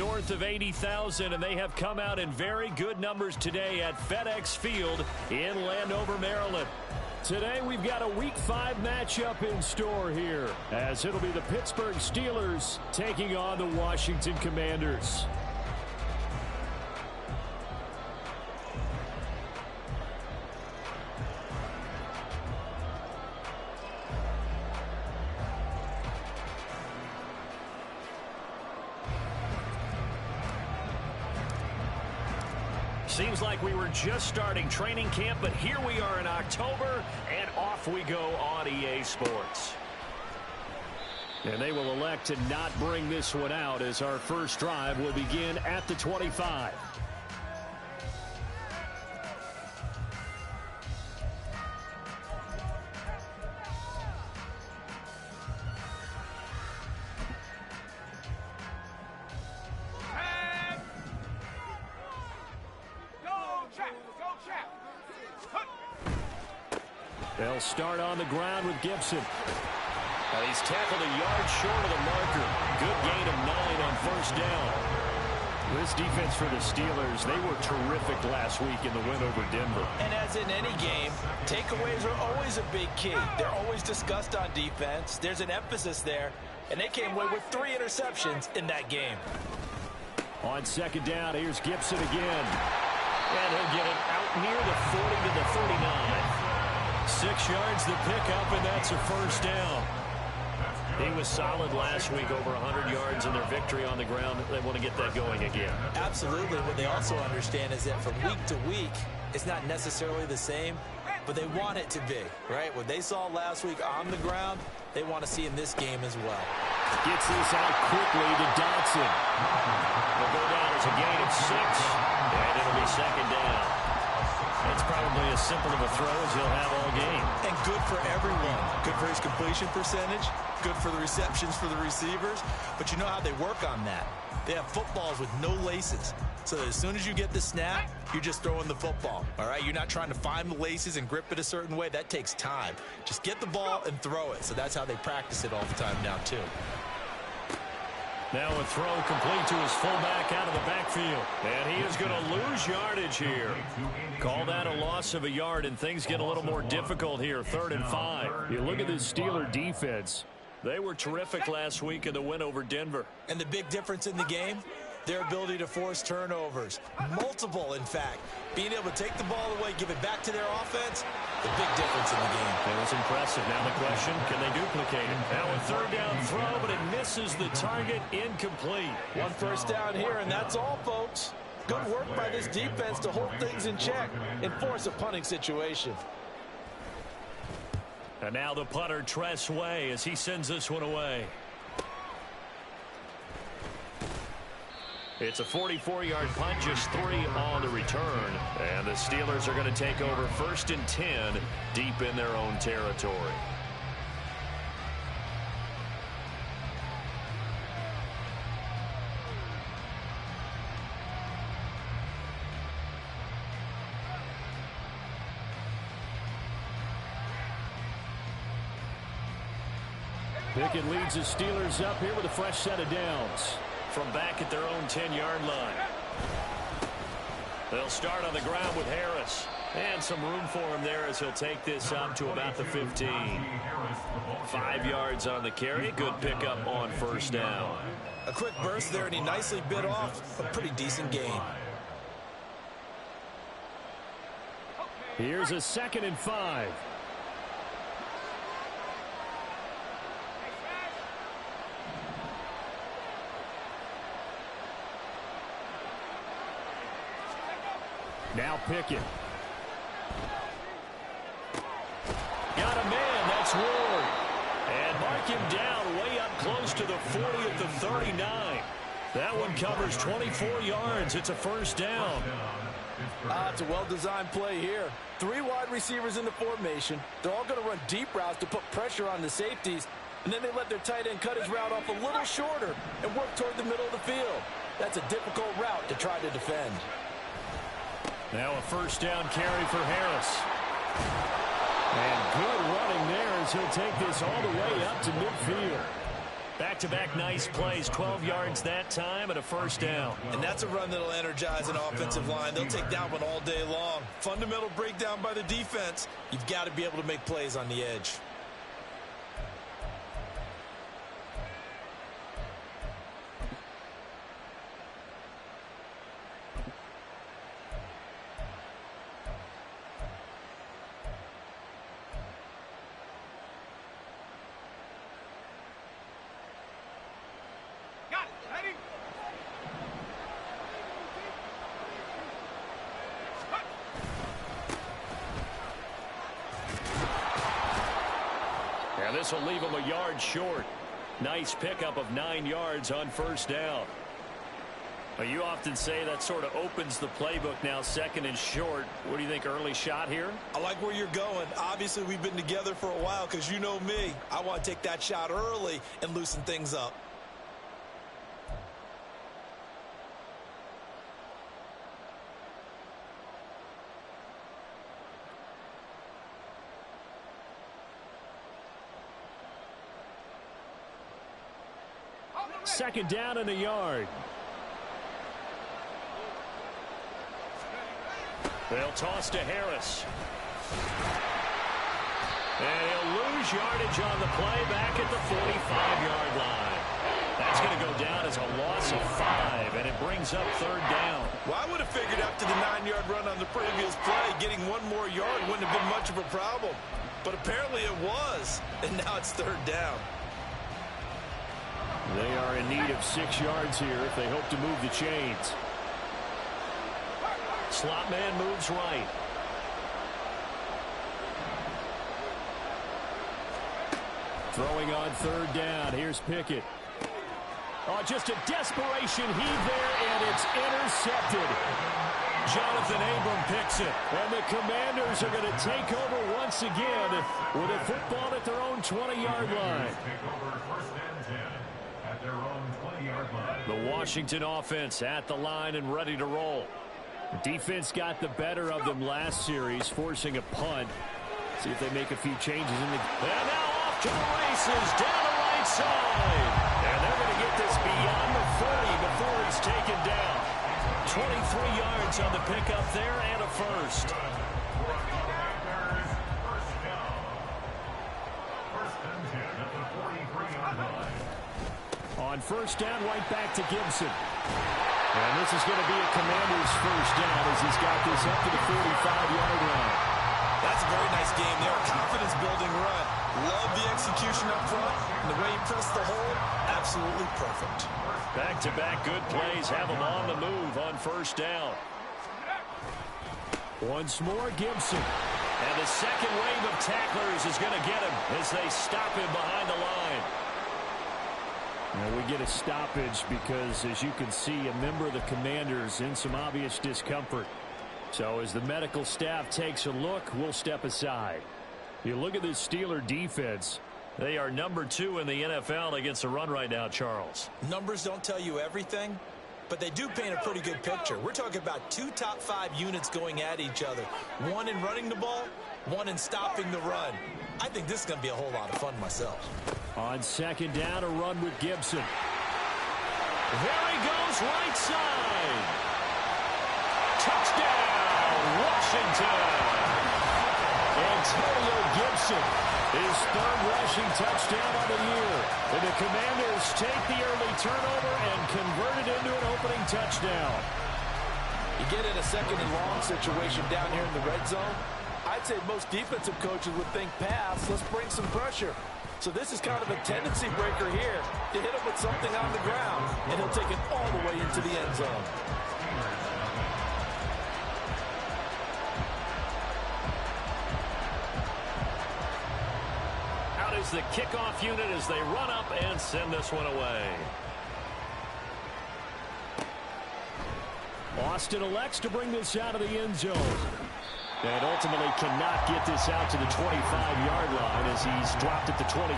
north of 80,000, and they have come out in very good numbers today at FedEx Field in Landover, Maryland. Today we've got a Week 5 matchup in store here, as it'll be the Pittsburgh Steelers taking on the Washington Commanders. Seems like we were just starting training camp, but here we are in October, and off we go on EA Sports. And they will elect to not bring this one out, as our first drive will begin at the 25. They'll start on the ground with Gibson. He's tackled a yard short of the marker. Good gain of 9 on first down. This defense for the Steelers, they were terrific last week in the win over Denver. And as in any game, takeaways are always a big key. They're always discussed on defense. There's an emphasis there, and they came away with 3 interceptions in that game. On second down, here's Gibson again. And he'll get it out near the 40 to the 39. 6 yards the pickup, and that's a first down. He was solid last week, over 100 yards in their victory on the ground. They want to get that going again. Absolutely. What they also understand is that from week to week, it's not necessarily the same, but they want it to be, right? What they saw last week on the ground, they want to see in this game as well. Gets this out quickly to Dotson. They'll go down as a gain of 6, and it'll be second down. It's probably as simple of a throw as he'll have all game. And good for everyone. Good for his completion percentage. Good for the receptions for the receivers. But you know how they work on that. They have footballs with no laces. So as soon as you get the snap, you're just throwing the football. All right? You're not trying to find the laces and grip it a certain way. That takes time. Just get the ball and throw it. So that's how they practice it all the time now, too. Now a throw complete to his fullback out of the backfield. And he is going to lose yardage here. Call that a loss of a yard, and things get a little more difficult here. 3rd and 5. You look at this Steeler defense. They were terrific last week in the win over Denver. And the big difference in the game? Their ability to force turnovers. Multiple, in fact. Being able to take the ball away, give it back to their offense, the big difference in the game. It was impressive. Now the question, can they duplicate it? Now a 3rd down throw, but it misses the target. Incomplete. 1 first down here, and that's all, folks. Good work by this defense to hold things in check and force a punting situation. And now the punter, Tress Way, as he sends this one away. It's a 44-yard punt, just 3 on the return. And the Steelers are going to take over 1st and 10 deep in their own territory. Pickett leads the Steelers up here with a fresh set of downs from back at their own 10-yard line. They'll start on the ground with Harris. And some room for him there as he'll take this up to about the 15. 5 yards on the carry. Good pickup on first down. A quick burst there, and he nicely bit off a pretty decent gain. Here's a 2nd and 5. Now Pickett. Got a man, that's Ward. And mark him down way up close to the 40 at the 39. That one covers 24 yards. It's a first down. It's a well-designed play here. 3 wide receivers in the formation. They're all going to run deep routes to put pressure on the safeties. And then they let their tight end cut his route off a little shorter and work toward the middle of the field. That's a difficult route to try to defend. Now a first down carry for Harris. And good running there as he'll take this all the way up to midfield. Back-to-back nice plays, 12 yards that time and a first down. And that's a run that'll energize an offensive line. They'll take that one all day long. Fundamental breakdown by the defense. You've got to be able to make plays on the edge. This will leave him a yard short. Nice pickup of 9 yards on first down. Well, you often say that sort of opens the playbook now, second and short. What do you think, early shot here? I like where you're going. Obviously, we've been together for a while because you know me. I want to take that shot early and loosen things up. Second down and a yard. They'll toss to Harris. And he'll lose yardage on the play back at the 45-yard line. That's going to go down as a loss of 5, and it brings up third down. Well, I would have figured after the 9-yard run on the previous play, getting one more yard wouldn't have been much of a problem. But apparently it was, and now it's third down. They are in need of 6 yards here if they hope to move the chains. Slot man moves right. Throwing on third down. Here's Pickett. Oh, just a desperation heave there, and it's intercepted. Jonathan Abram picks it. And the Commanders are going to take over once again with a football at their own 20-yard line. The Washington offense at the line and ready to roll. The defense got the better of them last series, forcing a punt. See if they make a few changes in the... And now off to the races, down the right side. And they're going to get this beyond the 40 before he's taken down. 23 yards on the pickup there and a first. On first down, right back to Gibson. And this is going to be a Commander's first down as he's got this up to the 45-yard line. That's a very nice game there. Confidence-building run. Love the execution up front. And the way he pressed the hole, absolutely perfect. Back-to-back good plays have him on the move on first down. Once more, Gibson. And the second wave of tacklers is going to get him as they stop him behind the line. Now we get a stoppage because, as you can see, a member of the Commanders in some obvious discomfort. So as the medical staff takes a look, we'll step aside. You look at this Steeler defense. They are number 2 in the NFL against the run right now, Charles. Numbers don't tell you everything, but they do paint a pretty good picture. We're talking about 2 top 5 units going at each other. One in running the ball, one in stopping the run. I think this is going to be a whole lot of fun myself. On second down, a run with Gibson. There he goes, right side. Touchdown, Washington. Antonio Gibson, his 3rd rushing touchdown of the year. And the Commanders take the early turnover and convert it into an opening touchdown. You get in a second and long situation down here in the red zone. I'd say most defensive coaches would think pass, let's bring some pressure. So this is kind of a tendency breaker here to hit him with something on the ground, and he'll take it all the way into the end zone. Out is the kickoff unit as they run up and send this one away. Austin elects to bring this out of the end zone. And ultimately cannot get this out to the 25-yard line as he's dropped at the 23.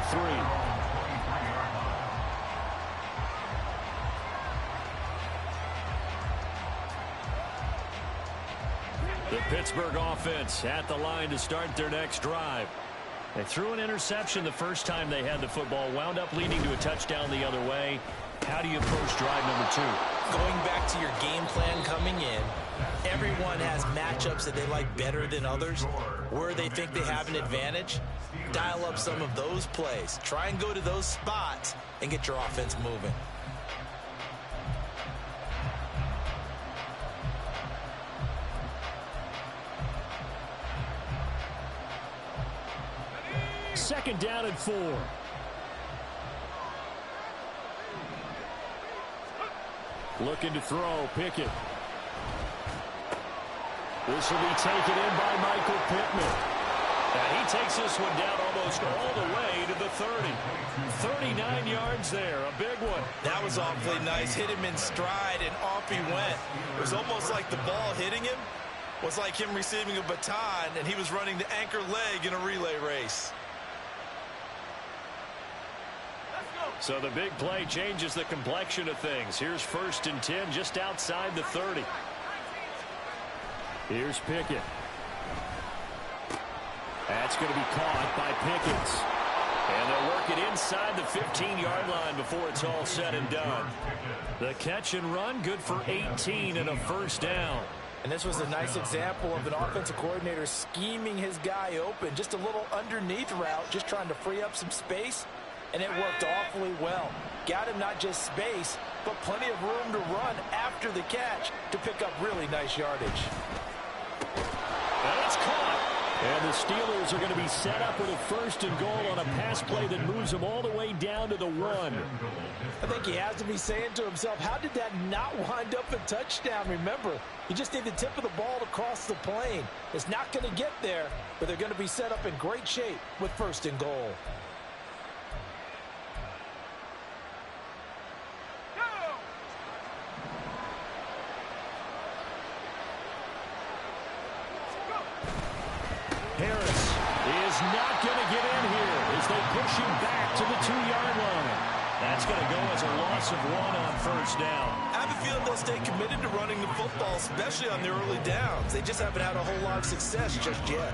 The Pittsburgh offense at the line to start their next drive. They threw an interception the first time they had the football, wound up leading to a touchdown the other way. How do you approach drive number 2? Going back to your game plan coming in, everyone has matchups that they like better than others. Where they think they have an advantage, dial up some of those plays. Try and go to those spots and get your offense moving. Second down and 4. Looking to throw, Pickett. This will be taken in by Michael Pittman. And he takes this one down almost all the way to the 30. 39 yards there, a big one. That was awfully nice. Hit him in stride, and off he went. It was almost like the ball hitting him was like him receiving a baton, and he was running the anchor leg in a relay race. So the big play changes the complexion of things. Here's 1st and 10 just outside the 30. Here's Pickett. That's going to be caught by Pickens. And they'll work it inside the 15-yard line before it's all said and done. The catch and run, good for 18 and a first down. And this was a nice example of an offensive coordinator scheming his guy open. Just a little underneath route, just trying to free up some space. And it worked awfully well. Got him not just space, but plenty of room to run after the catch to pick up really nice yardage. And it's caught. And the Steelers are going to be set up with a 1st and goal on a pass play that moves them all the way down to the 1. I think he has to be saying to himself, how did that not wind up a touchdown? Remember, you just need the tip of the ball to cross the plane. It's not going to get there, but they're going to be set up in great shape with 1st and goal. Harris is not going to get in here as they push him back to the 2-yard line. That's going to go as a loss of 1 on 1st down. I have a feeling they'll stay committed to running the football, especially on the early downs. They just haven't had a whole lot of success just yet.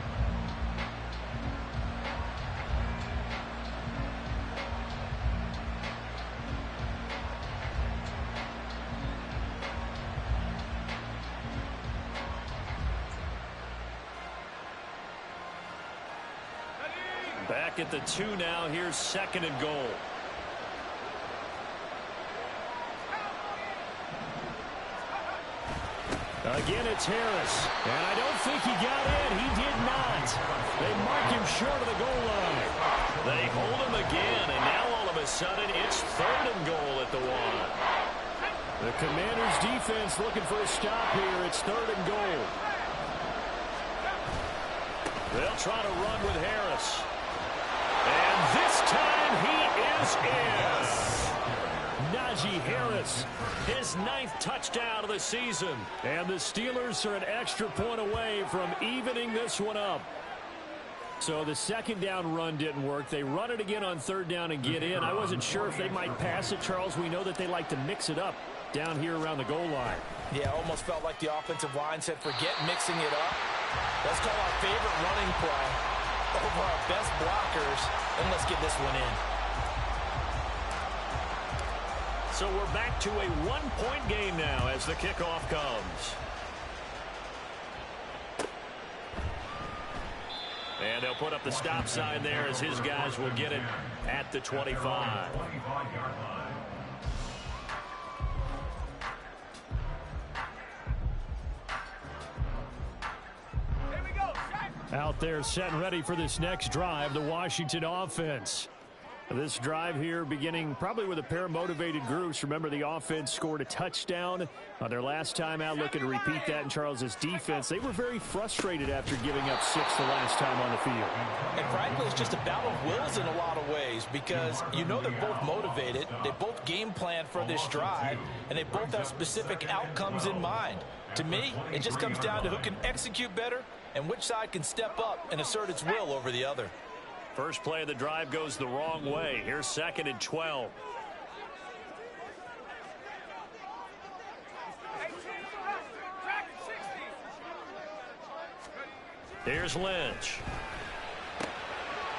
Back at the 2 now. Here's 2nd and goal. Again, it's Harris. And I don't think he got in. He did not. They mark him short of the goal line. They hold him again, and now all of a sudden it's 3rd and goal at the 1. The Commanders' defense looking for a stop here. It's 3rd and goal. They'll try to run with Harris. And this time he is in. Najee Harris, his 9th touchdown of the season. And the Steelers are an extra point away from evening this one up. So the 2nd down run didn't work. They run it again on 3rd down and get in. I wasn't sure if they might pass it, Charles. We know that they like to mix it up down here around the goal line. Yeah, almost felt like the offensive line said, forget mixing it up. Let's call our favorite running play over our best blockers, and let's get this one in. So we're back to a 1-point game now as the kickoff comes. And they'll put up the stop sign there as his guys will get it at the 25. Out there set and ready for this next drive, the Washington offense. This drive here beginning probably with a pair of motivated groups. Remember, the offense scored a touchdown on their last time out, looking to repeat that in Charles's defense. They were very frustrated after giving up 6 the last time on the field. And frankly, it's just a battle of wills in a lot of ways because you know they're both motivated. They both game plan for this drive, and they both have specific outcomes in mind. To me, it just comes down to who can execute better and which side can step up and assert its will over the other. First play of the drive goes the wrong way. Here's 2nd and 12. Here's Lynch.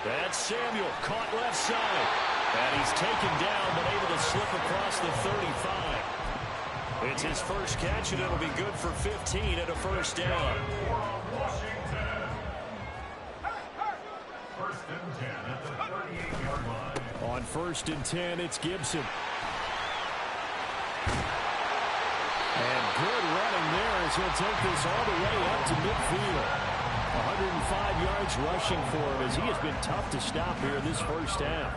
That's Samuel, caught left side. And he's taken down, but able to slip across the 35. It's his first catch, and it'll be good for 15 and a first down. On 1st and 10, it's Gibson. And good running there as he'll take this all the way up to midfield. 105 yards rushing for him as he has been tough to stop here this first half.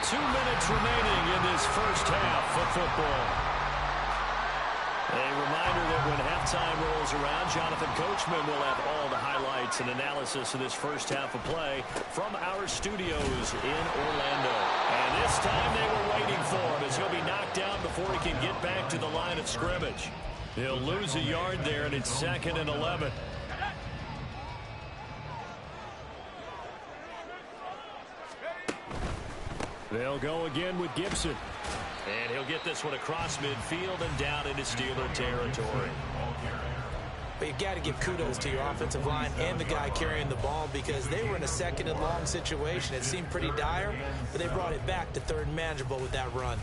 2 minutes remaining in this first half of football. A reminder that when halftime rolls around, Jonathan Coachman will have all the highlights and analysis of this first half of play from our studios in Orlando. And this time they were waiting for him as he'll be knocked down before he can get back to the line of scrimmage. He'll lose a yard there, and it's 2nd and 11. They'll go again with Gibson. And he'll get this one across midfield and down into Steeler territory. But you've got to give kudos to your offensive line and the guy carrying the ball because they were in a 2nd and long situation. It seemed pretty dire, but they brought it back to 3rd and manageable with that run.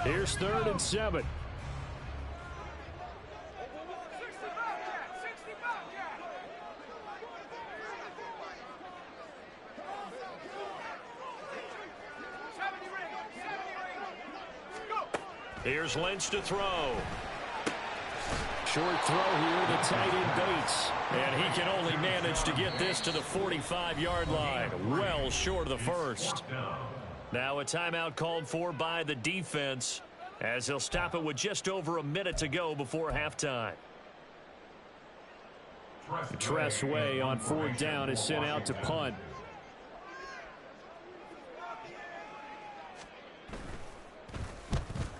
Here's 3rd and 7. Here's Lynch to throw. Short throw here to tight end Bates. And he can only manage to get this to the 45-yard line. Well short of the first. Now a timeout called for by the defense as they'll stop it with just over a minute to go before halftime. Tressway on 4th down is sent out to punt.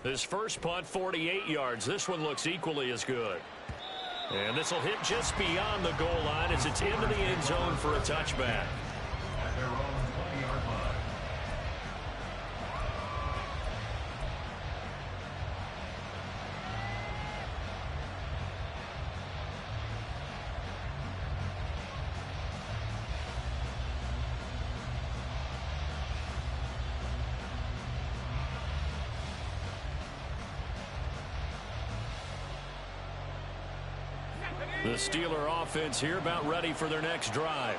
His first punt, 48 yards. This one looks equally as good. And this will hit just beyond the goal line as it's into the end zone for a touchback. The Steeler offense here about ready for their next drive.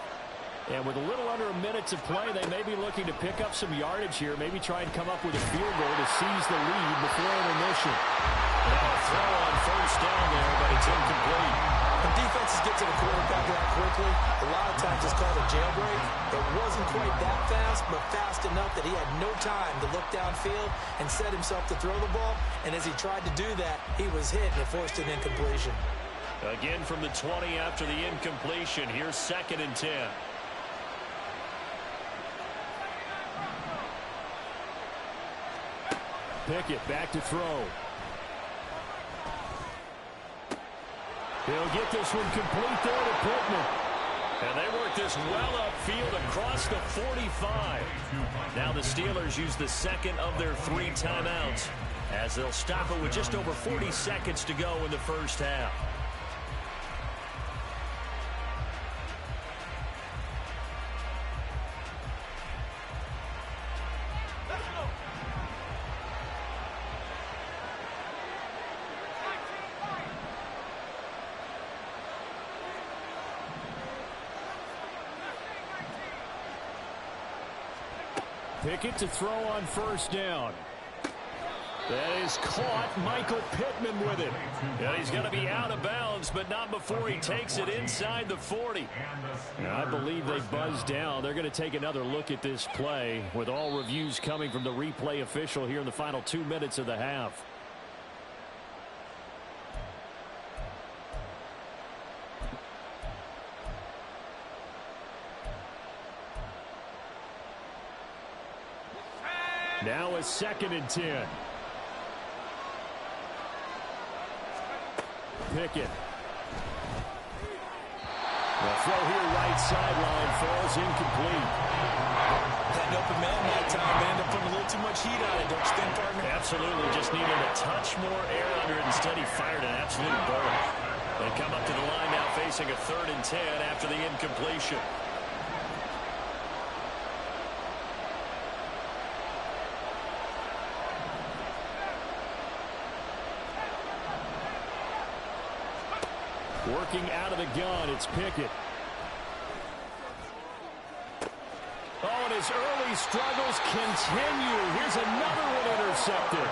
And with a little under a minute to play, they may be looking to pick up some yardage here, maybe try and come up with a field goal to seize the lead before intermission. Now a throw on 1st down there, but it's incomplete. When defenses get to the quarterback that quickly, a lot of times it's called a jailbreak. It wasn't quite that fast, but fast enough that he had no time to look downfield and set himself to throw the ball. And as he tried to do that, he was hit and it forced an incompletion. Again from the 20 after the incompletion. Here's 2nd and 10. Pickett back to throw. He'll get this one complete there to Pittman. And they work this well upfield across the 45. Now the Steelers use the 2nd of their 3 timeouts as they'll stop it with just over 40 seconds to go in the first half. Pickett to throw on 1st down. That is caught. Michael Pittman with it. Yeah, he's going to be out of bounds, but not before he takes it inside the 40. And I believe they buzzed down. They're going to take another look at this play with all reviews coming from the replay official here in the final 2 minutes of the half. Now a 2nd and 10. Pickett. The throw here right sideline falls incomplete. an open man that time. They end up putting a little too much heat on it, don't you think, partner? Absolutely. Just needed a touch more air under it. Instead, he fired an absolute bullet. They come up to the line now facing a 3rd and 10 after the incompletion. Working out of the gun, it's Pickett. Oh, and his early struggles continue. Here's another one intercepted.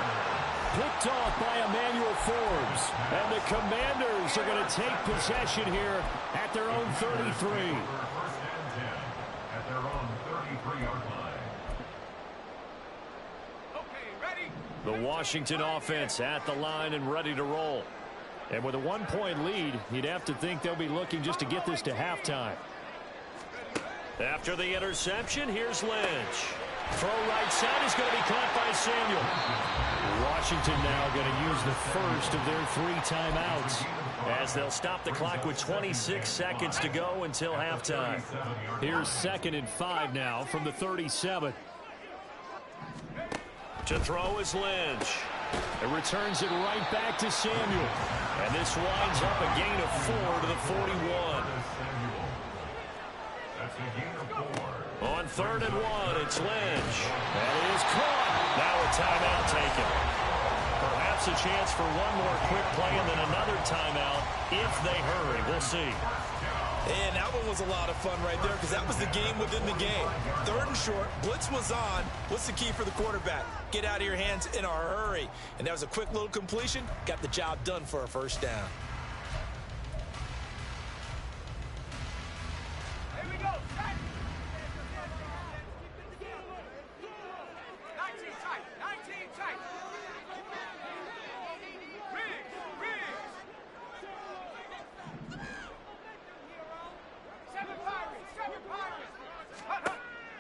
Picked off by Emmanuel Forbes. And the Commanders are going to take possession here at their own 33. At their own 33-yard line. Okay, ready? The Washington offense at the line and ready to roll. And with a 1-point lead, you'd have to think they'll be looking just to get this to halftime. After the interception, here's Lynch. Throw right side is going to be caught by Samuel. Washington now going to use the first of their 3 timeouts as they'll stop the clock with 26 seconds to go until halftime. Here's 2nd and 5 now from the 37. To throw is Lynch. It returns it right back to Samuel. And this winds up a gain of 4 to the 41. On 3rd and 1, it's Lynch. That is caught. Now a timeout taken. Perhaps a chance for one more quick play and then another timeout if they hurry. We'll see. And that one was a lot of fun right there because that was the game within the game. 3rd and short, blitz was on. What's the key for the quarterback? Get out of your hands in a hurry. And that was a quick little completion. Got the job done for a 1st down. Here we go. 19 tight.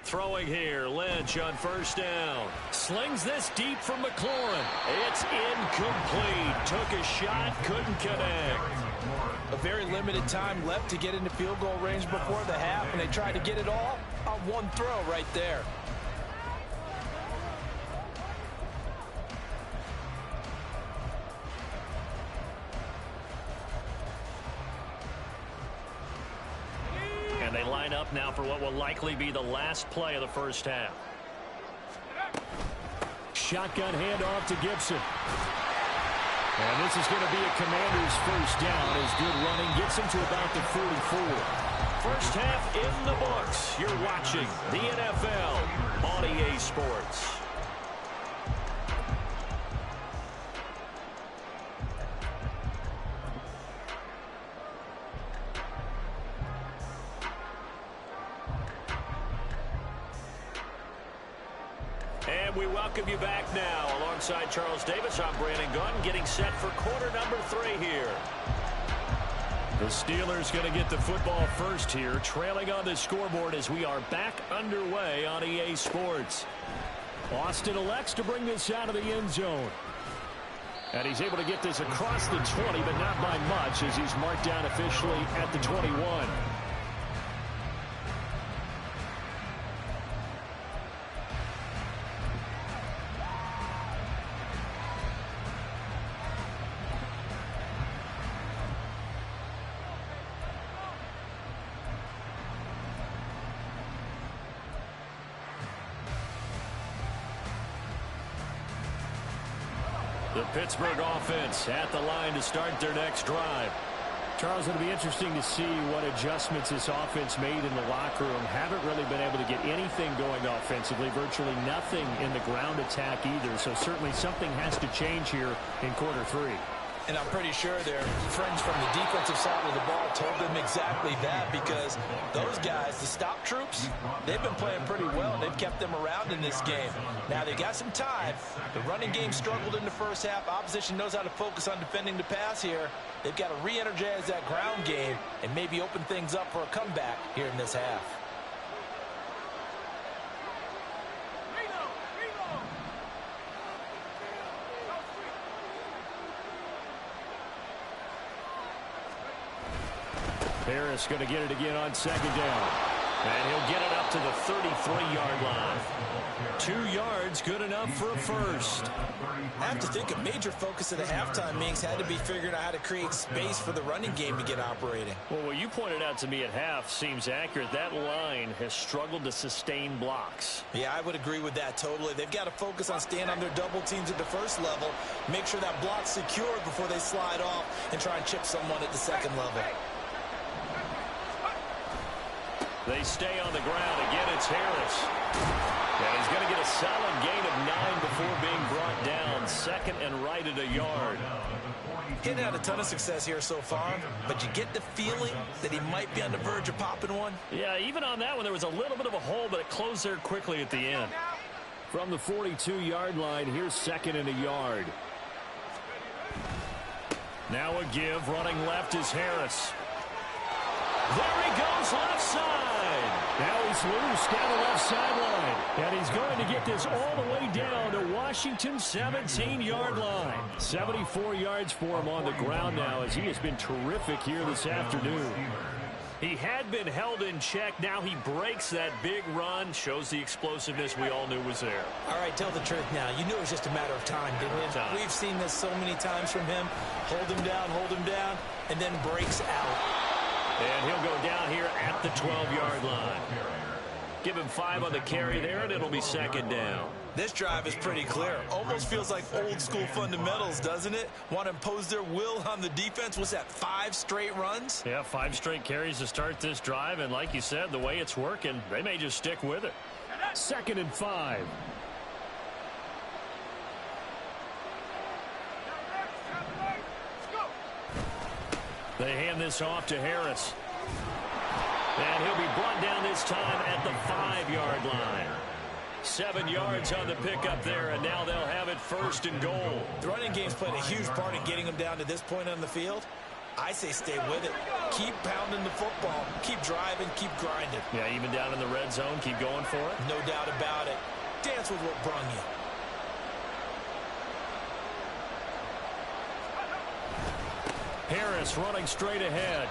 Throwing here, Lynch on 1st down. Slings this deep from McLaurin. It's incomplete. Took a shot, couldn't connect. A very limited time left to get into field goal range before the half, and they tried to get it all on one throw right there. And they line up now for what will likely be the last play of the 1st half. Shotgun handoff to Gibson. And this is going to be a Commanders 1st down as good running gets him to about the 44. 1st half in the books. You're watching the NFL on EA Sports. And we welcome you back now. Alongside Charles Davis, I'm Brandon Gunn, getting set for quarter number 3 here. The Steelers going to get the football first here, trailing on the scoreboard as we are back underway on EA Sports. Austin elects to bring this out of the end zone. And he's able to get this across the 20, but not by much as he's marked down officially at the 21. The Pittsburgh offense at the line to start their next drive. Charles, it'll be interesting to see what adjustments this offense made in the locker room. Haven't really been able to get anything going offensively, virtually nothing in the ground attack either. So certainly something has to change here in quarter 3. And I'm pretty sure their friends from the defensive side of the ball told them exactly that, because those guys, the stop troops, they've been playing pretty well. They've kept them around in this game. Now, they got some time. The running game struggled in the 1st half. Opposition knows how to focus on defending the pass here. They've got to re-energize that ground game and maybe open things up for a comeback here in this half. Harris going to get it again on 2nd down. And he'll get it up to to the 33-yard line. 2 yards, good enough for a first. I have to think a major focus of the halftime meetings had to be figuring out how to create space for the running game to get operating. Well, what you pointed out to me at half seems accurate. That line has struggled to sustain blocks. Yeah, I would agree with that totally. They've got to focus on staying on their double teams at the first level, make sure that block's secure before they slide off and try and chip someone at the second level. They stay on the ground. Again, it's Harris. And he's going to get a solid gain of 9 before being brought down. Second and right at a yard. Getting had a ton of success here so far, but you get the feeling that he might be on the verge of popping one. Yeah, even on that one, there was a little bit of a hole, but it closed there quickly at the end. From the 42-yard line, here's second and a yard. Now a give. Running left is Harris. There he goes, left side. Now he's loose down the left sideline. And he's going to get this all the way down to Washington's 17-yard line. 74 yards for him on the ground now, as he has been terrific here this afternoon. He had been held in check. Now he breaks that big run. Shows the explosiveness we all knew was there. All right, tell the truth now. You knew it was just a matter of time, didn't you? We've seen this so many times from him. Hold him down, and then breaks out. And he'll go down here at the 12-yard line. Give him 5 on the carry there, and it'll be second down. This drive is pretty clear. Almost feels like old-school fundamentals, doesn't it? Want to impose their will on the defense. What's that, 5 straight runs? Yeah, 5 straight carries to start this drive, and like you said, the way it's working, they may just stick with it. Second and 5. They hand this off to Harris. And he'll be brought down this time at the 5-yard line. 7 yards on the pickup there, and now they'll have it first and goal. The running game's played a huge part in getting them down to this point on the field. I say stay with it. Keep pounding the football. Keep driving. Keep grinding. Yeah, even down in the red zone, keep going for it. No doubt about it. Dance with what brung you. Harris running straight ahead.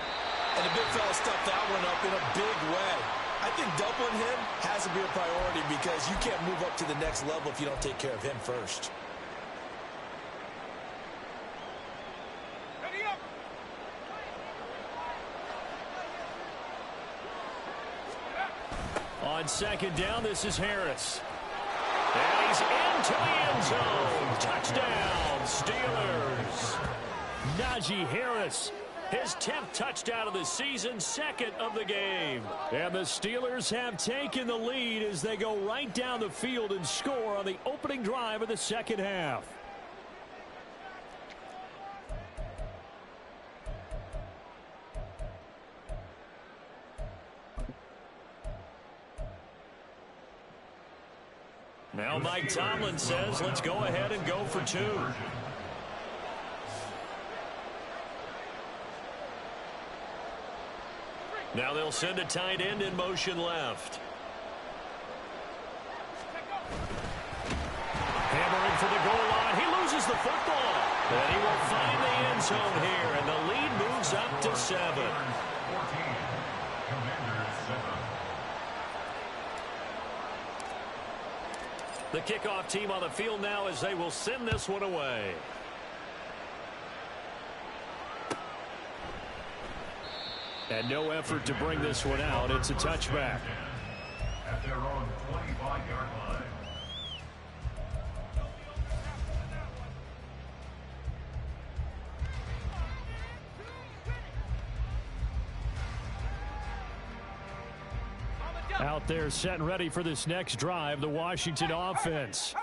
And the big fella stuffed that one up in a big way. I think doubling him has to be a priority because you can't move up to the next level if you don't take care of him first. Ready up. On second down, this is Harris. And he's into the end zone. Touchdown, Steelers. Najee Harris, his 10th touchdown of the season, second of the game. And the Steelers have taken the lead as they go right down the field and score on the opening drive of the second half. Now Mike Tomlin says, let's go ahead and go for 2. Now they'll send a tight end in motion left. Hammering for the goal line. He loses the football. And he will find the end zone here. And the lead moves up to 7. The kickoff team on the field now as they will send this one away. And no effort to bring this one out. It's a touchback. At their own 25-yard line. Out there set and ready for this next drive, the Washington offense.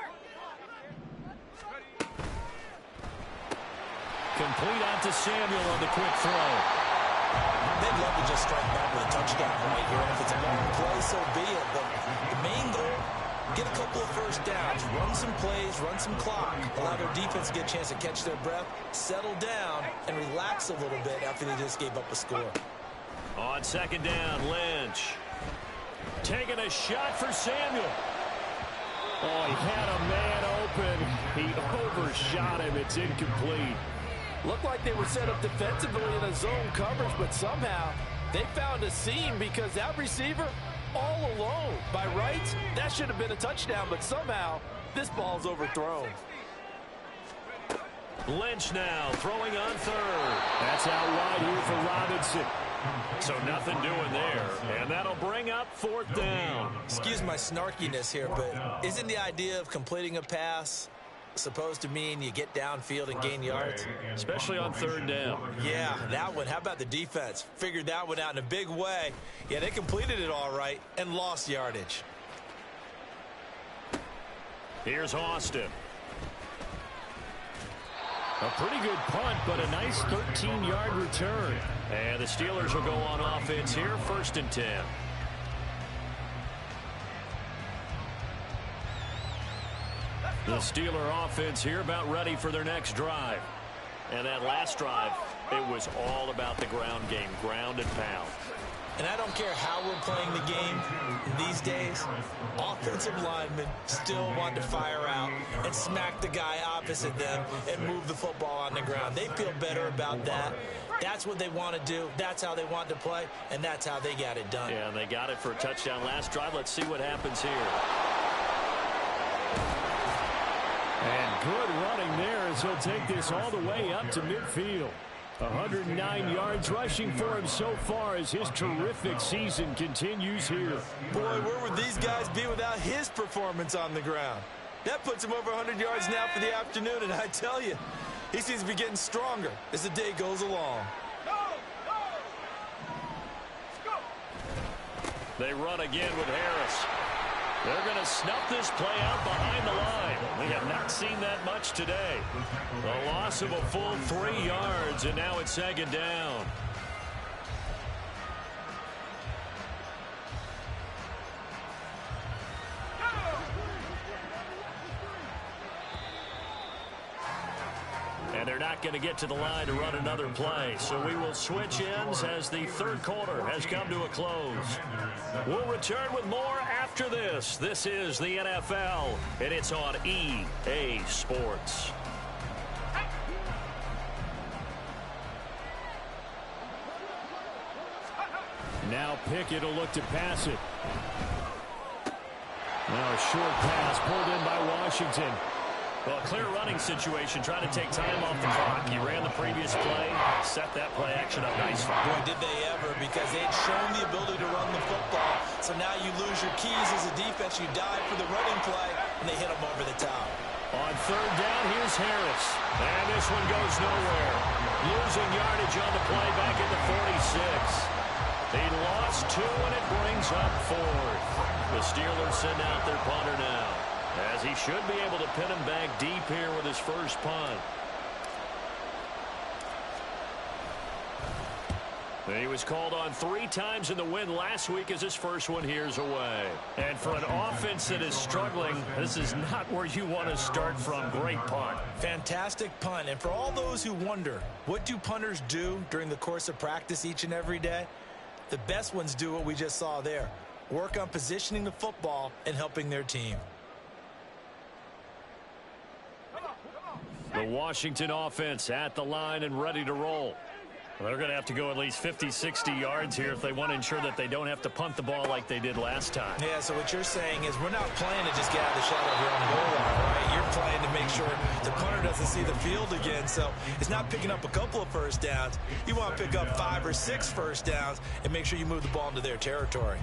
Complete out to Samuel on the quick throw. They'd love to just strike back with a touchdown right here. If it's a long play, so be it. But the main goal, get a couple of first downs, run some plays, run some clock, allow their defense to get a chance to catch their breath, settle down, and relax a little bit after they just gave up a score. On second down, Lynch. Taking a shot for Samuel. Oh, he had a man open. He overshot him. It's incomplete. Looked like they were set up defensively in a zone coverage, but somehow they found a seam because that receiver, all alone. By rights, that should have been a touchdown, but somehow this ball's overthrown. Lynch now throwing on third. That's out wide here for Robinson. So nothing doing there, and that'll bring up fourth down. Excuse my snarkiness here, but isn't the idea of completing a pass supposed to mean you get downfield and gain yards? Especially on third down. Yeah, that one. How about the defense? Figured that one out in a big way. Yeah, they completed it all right and lost yardage. Here's Austin. A pretty good punt, but a nice 13-yard return. And the Steelers will go on offense here, 1st and 10. The Steeler offense here about ready for their next drive. And that last drive, it was all about the ground game, ground and pound. And I don't care how we're playing the game these days, offensive linemen still want to fire out and smack the guy opposite them and move the football on the ground. They feel better about that. That's what they want to do. That's how they want to play, and that's how they got it done. Yeah, and they got it for a touchdown last drive. Let's see what happens here. And good running there as he'll take this all the way up to midfield. 109 yards rushing for him so far as his terrific season continues here. Boy, where would these guys be without his performance on the ground? That puts him over 100 yards now for the afternoon, and I tell you, he seems to be getting stronger as the day goes along. They run again with Harris. They're going to snuff this play out behind the line. We have not seen that much today. A loss of a full 3 yards, and now it's 2nd down. And they're not going to get to the line to run another play. So we will switch ends as the 3rd quarter has come to a close. We'll return with more after this. This is the NFL, and it's on EA Sports. Now Pickett will look to pass it. Now a short pass pulled in by Washington. Well, a clear running situation, trying to take time off the clock. He ran the previous play, set that play action up nicely. Boy, did they ever, because they had shown the ability to run the football. So now you lose your keys as a defense. You dive for the running play, and they hit them over the top. On 3rd down, here's Harris. And this one goes nowhere. Losing yardage on the play back at the 46. He lost 2, and it brings up 4th. The Steelers send out their punter now, as he should be able to pin him back deep here with his first punt. He was called on 3 times in the win last week as his first one here's away. And for an offense that is struggling, this is not where you want to start from. Great punt. Fantastic punt. And for all those who wonder, what do punters do during the course of practice each and every day? The best ones do what we just saw there. Work on positioning the football and helping their team. The Washington offense at the line and ready to roll. They're going to have to go at least 50, 60 yards here if they want to ensure that they don't have to punt the ball like they did last time. Yeah, so what you're saying is we're not playing to just get out of the shadow of your own goal line, right? You're playing to make sure the punter doesn't see the field again. So it's not picking up a couple of first downs. You want to pick up 5 or 6 first downs and make sure you move the ball into their territory.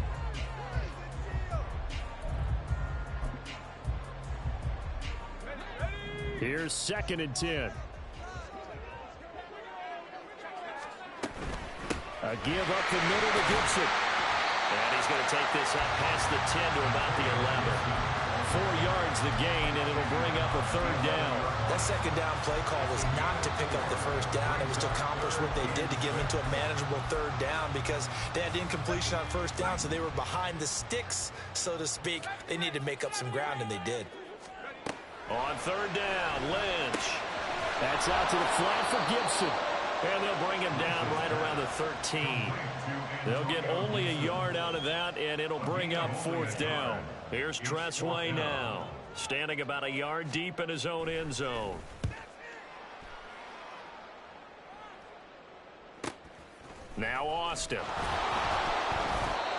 Here's 2nd and 10. A give up the middle to Gibson. And he's going to take this up past the 10 to about the 11. 4 yards the gain, and it'll bring up a 3rd down. That 2nd down play call was not to pick up the first down. It was to accomplish what they did to get them into a manageable 3rd down because they had incompletion on first down, so they were behind the sticks, so to speak. They needed to make up some ground, and they did. On 3rd down, Lynch. That's out to the flat for Gibson. And they'll bring him down right around the 13. They'll get only a yard out of that, and it'll bring up 4th down. Here's Tressway now, standing about a yard deep in his own end zone. Now Austin.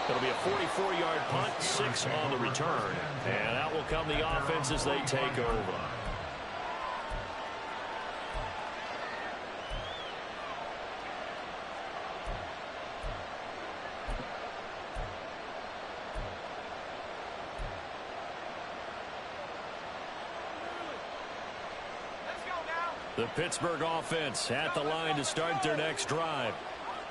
It'll be a 44-yard punt, 6 on the return. And out will come the offense as they take over. The Pittsburgh offense at the line to start their next drive.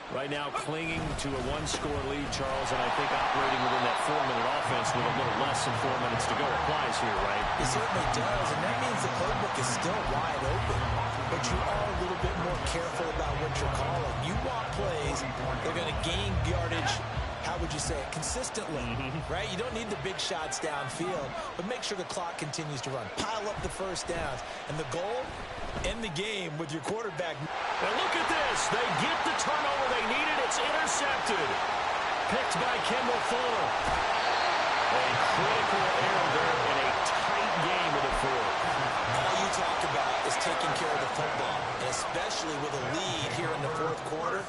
Right now clinging to a one-score lead, Charles, and I think operating within that 4-minute offense with a little less than 4 minutes to go applies here, right? It certainly does, and that means the playbook is still wide open. But you are a little bit more careful about what you're calling. You want plays, they're going to gain yardage, how would you say it, consistently, right? You don't need the big shots downfield, but make sure the clock continues to run. Pile up the first downs. And the goal, end the game with your quarterback. And look at this. They get the turnover they needed. It's intercepted. Picked by Kendall Fuller. A critical error there in a tight game of the fourth. All you talk about is taking care of the football, and especially with a lead here in the fourth quarter.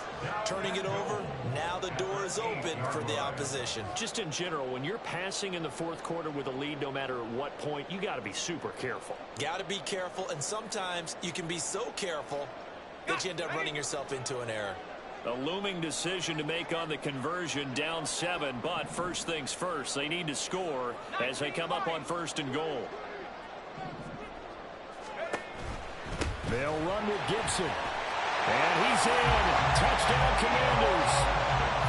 Turning it over, now the door is open for the opposition. Just in general, when you're passing in the fourth quarter with a lead, no matter at what point, you got to be super careful. Got to be careful, and sometimes you can be so careful that you end up running yourself into an error. A looming decision to make on the conversion, down 7, but first things first, they need to score as they come up on 1st and goal. They'll run with Gibson. And he's in. Touchdown, Commanders.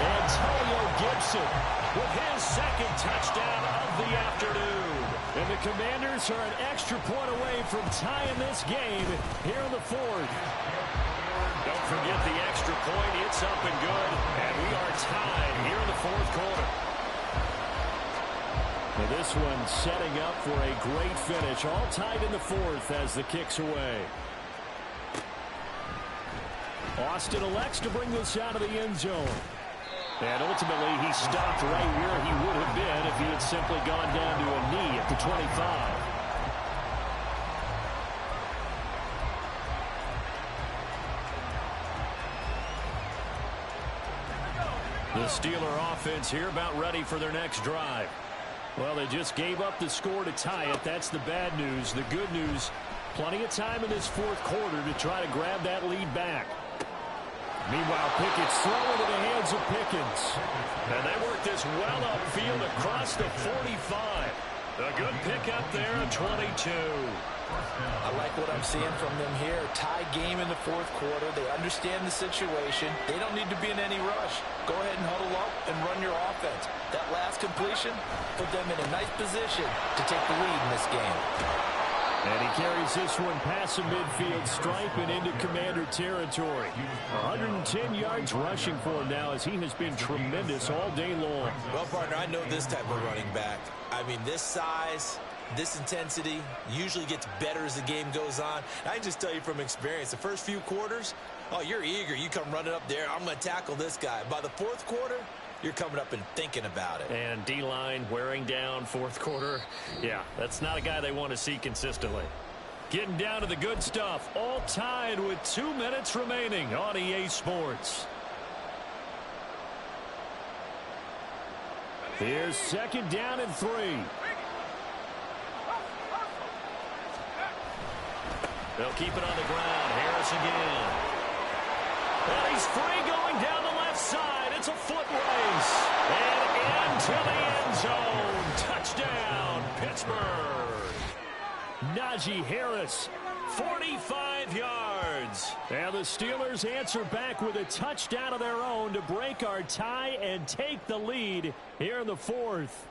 Antonio Gibson with his 2nd touchdown of the afternoon. And the Commanders are an extra point away from tying this game here in the 4th. Don't forget the extra point. It's up and good. And we are tied here in the 4th quarter. Now this one setting up for a great finish. All tied in the 4th as the kick's away. Austin elects to bring this out of the end zone. And ultimately, he stopped right where he would have been if he had simply gone down to a knee at the 25. The Steeler offense here about ready for their next drive. Well, they just gave up the score to tie it. That's the bad news. The good news, plenty of time in this 4th quarter to try to grab that lead back. Meanwhile, Pickett's throwing to the hands of Pickens. And they work this well upfield across the 45. A good pickup there at 22. I like what I'm seeing from them here. Tie game in the 4th quarter. They understand the situation. They don't need to be in any rush. Go ahead and huddle up and run your offense. That last completion put them in a nice position to take the lead in this game. And he carries this one past the midfield stripe and into Commander territory. 110 yards rushing for him now as he has been tremendous all day long. Well, partner, I know this type of running back. I mean, this size, this intensity usually gets better as the game goes on. I can just tell you from experience, the first few quarters, oh, you're eager. You come running up there. I'm going to tackle this guy. By the 4th quarter, you're coming up and thinking about it. And D-line wearing down 4th quarter. Yeah, that's not a guy they want to see consistently. Getting down to the good stuff. All tied with 2 minutes remaining on EA Sports. Here's 2nd down and 3. They'll keep it on the ground. Harris again. And he's free going down the left side. It's a foot race. And into the end zone. Touchdown, Pittsburgh. Najee Harris, 45 yards. And the Steelers answer back with a touchdown of their own to break our tie and take the lead here in the 4th.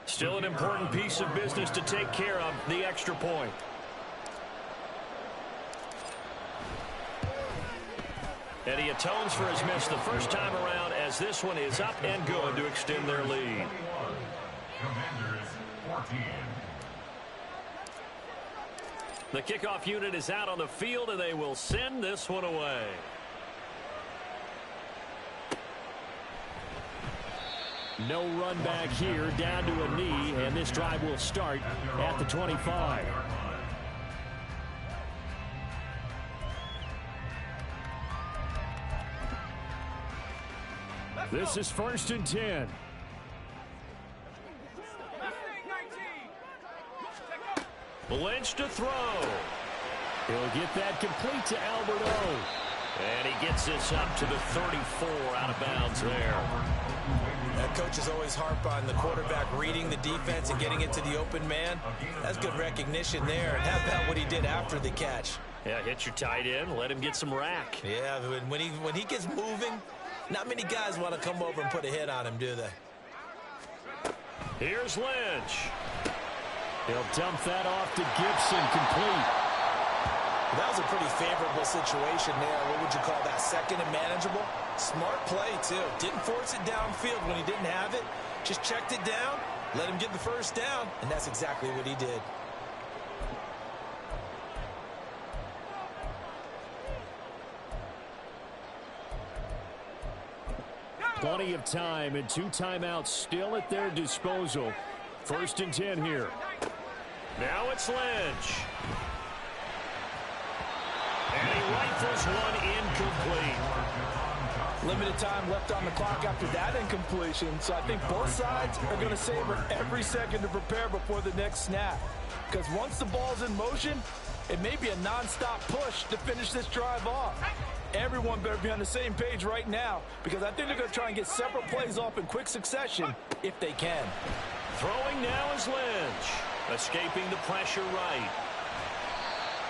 Still an important piece of business to take care of, the extra point. And he atones for his miss the first time around as this one is up and good to extend their lead. Commanders 14. The kickoff unit is out on the field, and they will send this one away. No run back here, down to a knee, and this drive will start at the 25. This is 1st and 10. Lynch to throw. He'll get that complete to Alberto. And he gets this up to the 34 out of bounds there. Coaches always harp on the quarterback reading the defense and getting it to the open man. That's good recognition there. And how about what he did after the catch? Yeah, hit your tight end, let him get some rack. Yeah, when he gets moving, not many guys want to come over and put a hit on him, do they? Here's Lynch. He'll dump that off to Gibson, complete. That was a pretty favorable situation there. What would you call that? Second and manageable? Smart play, too. Didn't force it downfield when he didn't have it. Just checked it down, let him get the first down, and that's exactly what he did. Plenty of time and 2 timeouts still at their disposal. 1st and 10 here. Now it's Lynch. And he rifles one incomplete. Limited time left on the clock after that incompletion, so I think both sides are going to savor every second to prepare before the next snap. Because once the ball's in motion, it may be a non-stop push to finish this drive off. Everyone better be on the same page right now, because I think they're going to try and get several plays off in quick succession if they can. Throwing now is Lynch. Escaping the pressure right.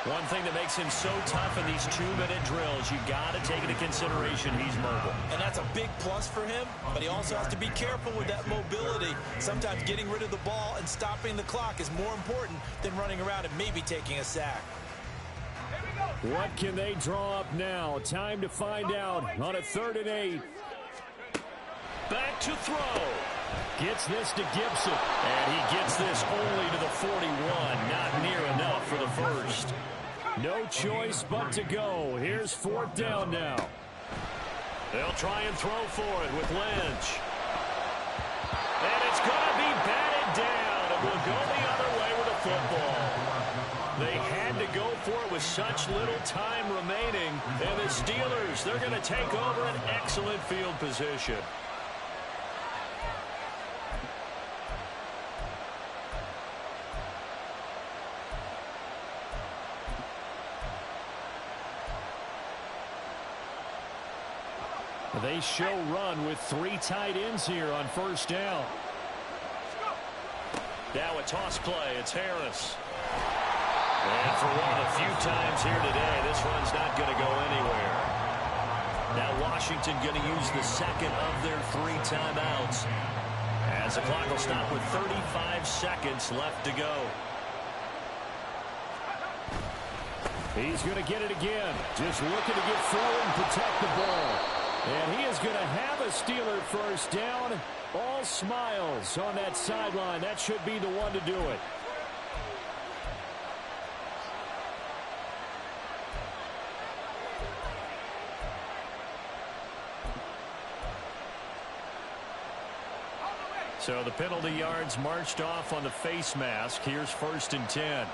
One thing that makes him so tough in these 2-minute drills, you got to take into consideration he's mobile. And that's a big plus for him, but he also has to be careful with that mobility. Sometimes getting rid of the ball and stopping the clock is more important than running around and maybe taking a sack. What can they draw up now? Time to find out on a 3rd and 8. Back to throw. Gets this to Gibson. And he gets this only to the 41. Not near enough for the first. No choice but to go. Here's 4th down now. They'll try and throw for it with Lynch. And it's going to be batted down. It will go the other way with the football. They had to go for it with such little time remaining. And the Steelers, they're going to take over an excellent field position. They show run with 3 tight ends here on 1st down. Now a toss play. It's Harris. And for one of the few times here today, this run's not going to go anywhere. Now Washington going to use the second of their 3 timeouts, as the clock will stop with 35 seconds left to go. He's going to get it again. Just looking to get forward and protect the ball. And he is going to have a Steeler first down. All smiles on that sideline. That should be the one to do it. So the penalty yards marched off on the face mask. Here's 1st and 10.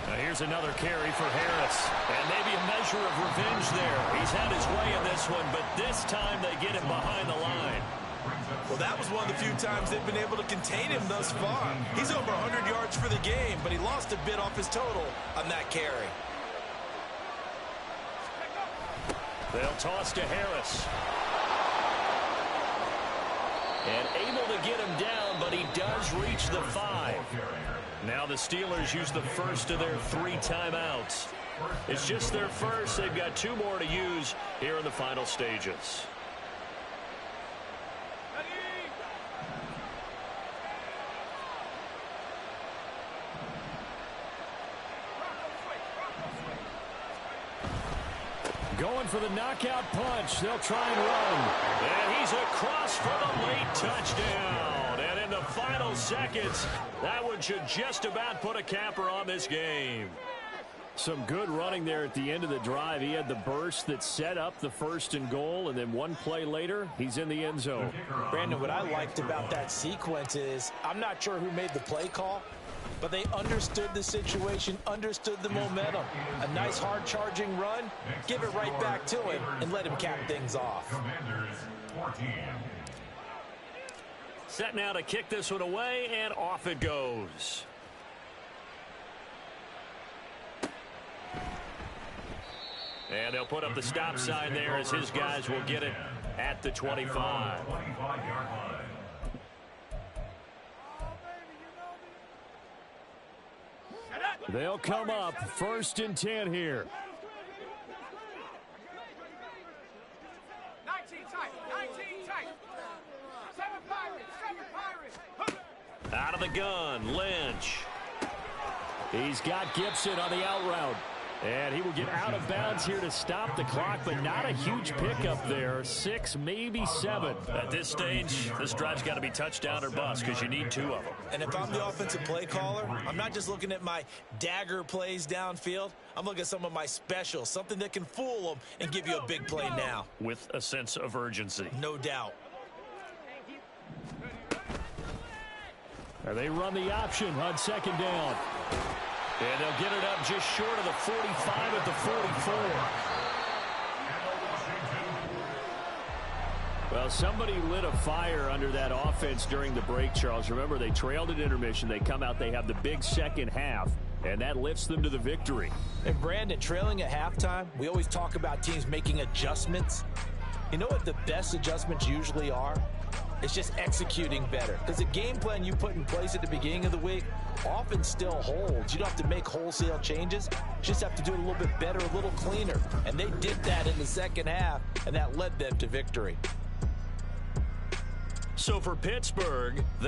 Now here's another carry for Harris. And maybe a measure of revenge there. He's had his way in this one, but this time they get him behind the line. Well, that was one of the few times they've been able to contain him thus far. He's over 100 yards for the game, but he lost a bit off his total on that carry. They'll toss to Harris. And able to get him down, but he does reach the 5. Now the Steelers use the first of their 3 timeouts. It's just their first. They've got 2 more to use here in the final stages. Going for the knockout punch. They'll try and run. And he's across for the late touchdown. And in the final seconds, that one should just about put a capper on this game. Some good running there at the end of the drive. He had the burst that set up the 1st and goal, and then one play later, he's in the end zone. Brandon, what I liked about that sequence is I'm not sure who made the play call, But they understood the situation, understood the momentum. A nice hard charging run, give it right back to him and let him cap things off. Commanders 14. Set now to kick this one away, and off it goes. And they'll put up the stop sign there as his guys will get it at the 25. 25-yard line. They'll come up 1st and 10 here. 19 tight. 7 Pirates. Out of the gun, Lynch. He's got Gibson on the out route. And he will get out of bounds here to stop the clock, but not a huge pickup there. 6, maybe 7. At this stage, this drive's got to be touchdown or bust because you need 2 of them. And if I'm the offensive play caller, I'm not just looking at my dagger plays downfield. I'm looking at some of my specials, something that can fool them and give you a big play now. With a sense of urgency. No doubt. They run the option on 2nd down. And they'll get it up just short of the 45 at the 44. Well, somebody lit a fire under that offense during the break, Charles. Remember, they trailed at intermission. They come out, they have the big second half, and that lifts them to the victory. And Brandon, trailing at halftime, we always talk about teams making adjustments. You know what the best adjustments usually are? It's just executing better. Because the game plan you put in place at the beginning of the week often still holds. You don't have to make wholesale changes. You just have to do it a little bit better, a little cleaner. And they did that in the second half, and that led them to victory. So for Pittsburgh,